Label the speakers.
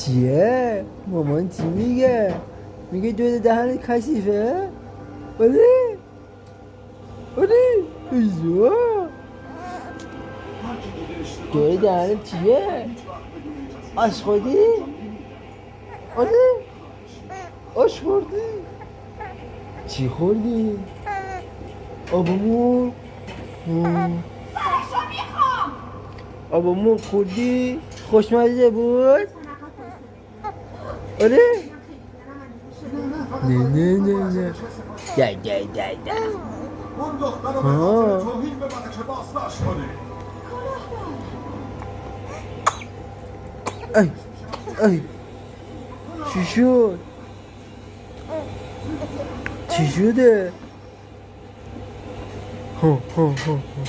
Speaker 1: چیه؟ مامان چی میگه؟ میگه دود دهنت کثیفه؟ آره؟ آره؟ ایزا دود دهنت چیه؟ آش خوردی؟ آره؟ آش خوردی؟ چی خوردی؟ آبمون؟ آبمون خوردی؟ خوشمزه بود؟ آره؟ نه نه نه نه ده
Speaker 2: اون دختر رو به خاطر توهین به ملکه بازداشت کنی.
Speaker 1: ای چی شد؟ چی شده؟ ها